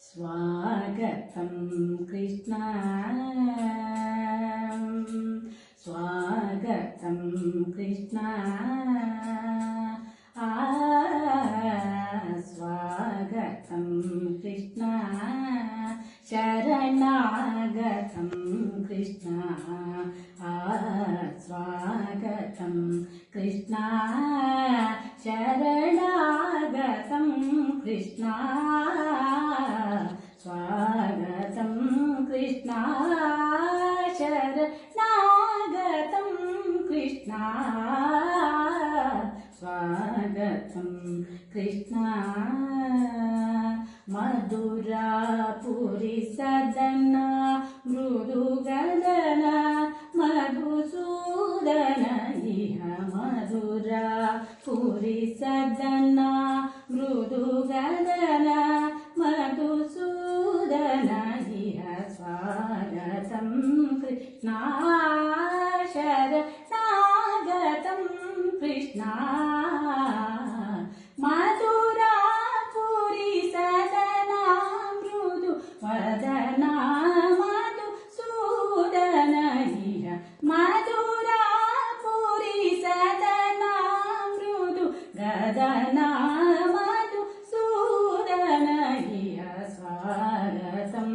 स्वागतं कृष्ण स्वागतं कृष्ण स्वागतं कृष्ण शरणागतं कृष्ण स्वागतं कृष्ण शरणागतं कृष्ण स्वागतं कृष्ण शरणागतं कृष्ण स्वागतं कृष्ण मधुरापुरी सदन मृदुगदन मधुसूदन इह मधुरापुरी सदन मृदुगदन मधुसूदन इह स्वागतं कृष्ण शरणागतं कृष्ण मधुरापुरी सदना मृदु वदना मधुसूदन इह मधुरापुरी सदना मृदु गदना मधुसूदन इह स्वागतं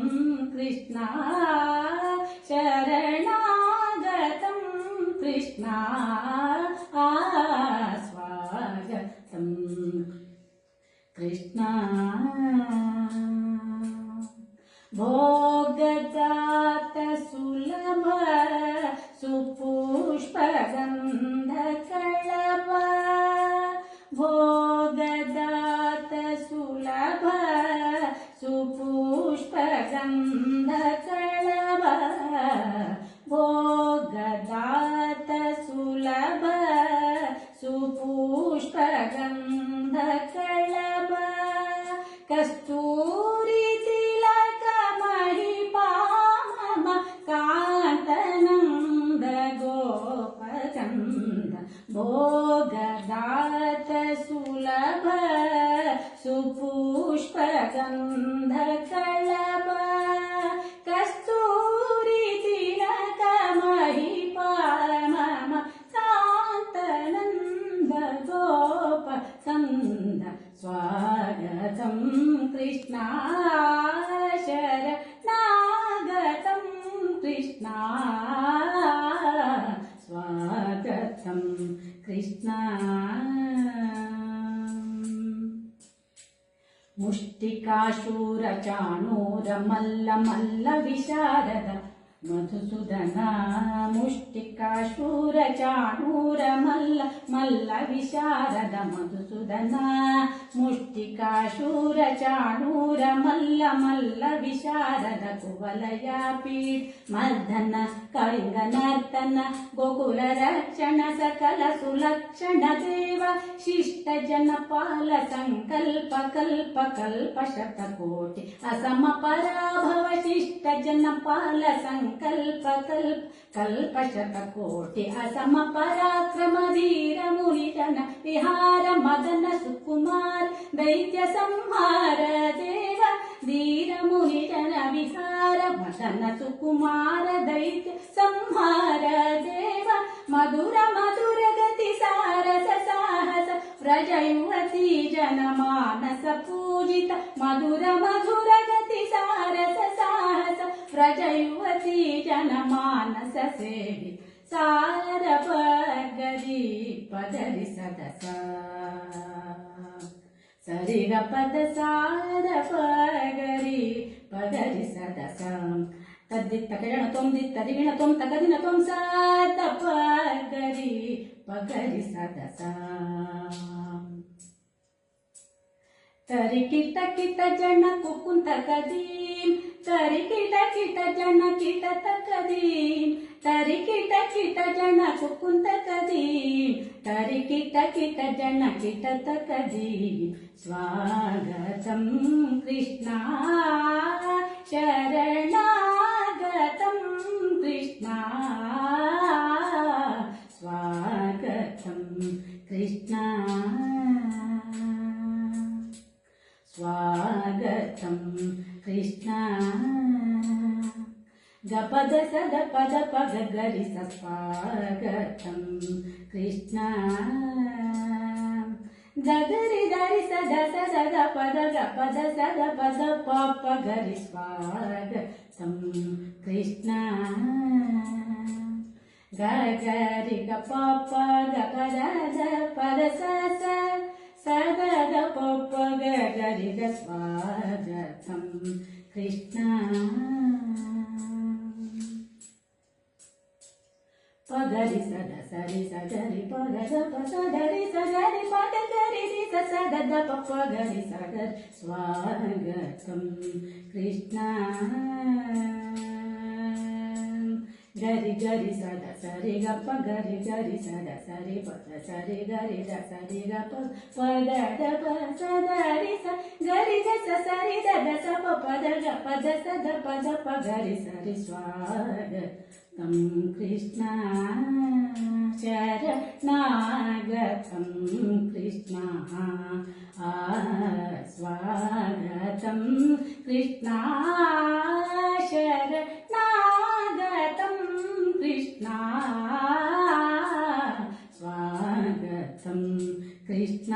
कृष्ण शरणागतं कृष्ण स्वागतं कृष्ण भोगदात सुलभ सुपुष्पगन्धकळभ भोगदात सुलभ सुपुष्पगन्धकळभ भोगदात सुलभ सुपुष्पगन्धकळभ कस्तूरी तिलक महिपामम कान्तनन्द गोपकन्द भोगदात सुलभ सुपुष्पगन्धकळभ कस्तूरी तिलक महिपामम कान्तनन्द गोपकन्द स्वागतं कृष्ण शरणागतं कृष्ण स्वागतं कृष्ण मुष्टिकाशूरचाणूर मल्ल मल्ल विशारद मधुसूदन मुष्टिकाशूर चाणूर मल्ल मल्ल विशारद मधुसूदन मुष्टिकाशूर चाणूर मल्ल मल्ल विशारद कुवलयापीड मर्दन कलिंगनर्तन गोकुल रक्षण सकल सुलक्षण देव शिष्ट जनपाल संकल्प कल्प कल्प शतकोटि असम पराभव शिष्ट जनपाल संकल्प कल्प कल्प शतकोटि असम पराक्रम धीर मुनिजन विहार मदन सुकुमार दैत्य संहार देव धीर मुनिजन विहार मदन सुकुमार दैत्य संहार देव मधुर मधुर गति सारस साहस व्रज युवती जनमानस पूजित मधुर मधुर गति सारस साहस व्रज युवती जनमानस सेवित सार पगरी पदरि सदसा సరి గ పద సాద పగరి పగరి సద సాం తద్ది తకరణ తొమ్ది తదివిణ తొం తకదిన తొం సాద పగరి పగరి సద సాం తరికిట కిట జన కుకుంత కదీం తరికిట కిట జన కిట తకదీం తరికిట కిట జన కుకుంత కదీం తరికిట కిట జన కిట తకదీం స్వాగతం కృష్ణ శరణాగతం కృష్ణ స్వాగతం కృష్ణ స్వాగతం కృష్ణ గపద సద పద పగ గరి స్వాగతం కృష్ణ గగరి దరి సద సద పద గపద సద పద పప గరి స్వాగతం కృష్ణ గగరి గ పప గపద పద సద సద పప గరి గ స్వాగతం కృష్ణ పగరి సద సరి సగరి పగద పసగరి సగరి పగరి రి సద పప గరి సగరి స్వాగతం కృష్ణ గరి గరి సద సరి గ పగరి గరి సద సరి పద సరి గరి ద సరి గ పగద పసదరి స గరి గ సరి ద స పద గ పద సద పద పగరి సరి స్వాగతం కృష్ణ శరణాగతం కృష్ణ స్వాగతం కృష్ణ శరణాగతం కృష్ణ స్వాగతం కృష్ణ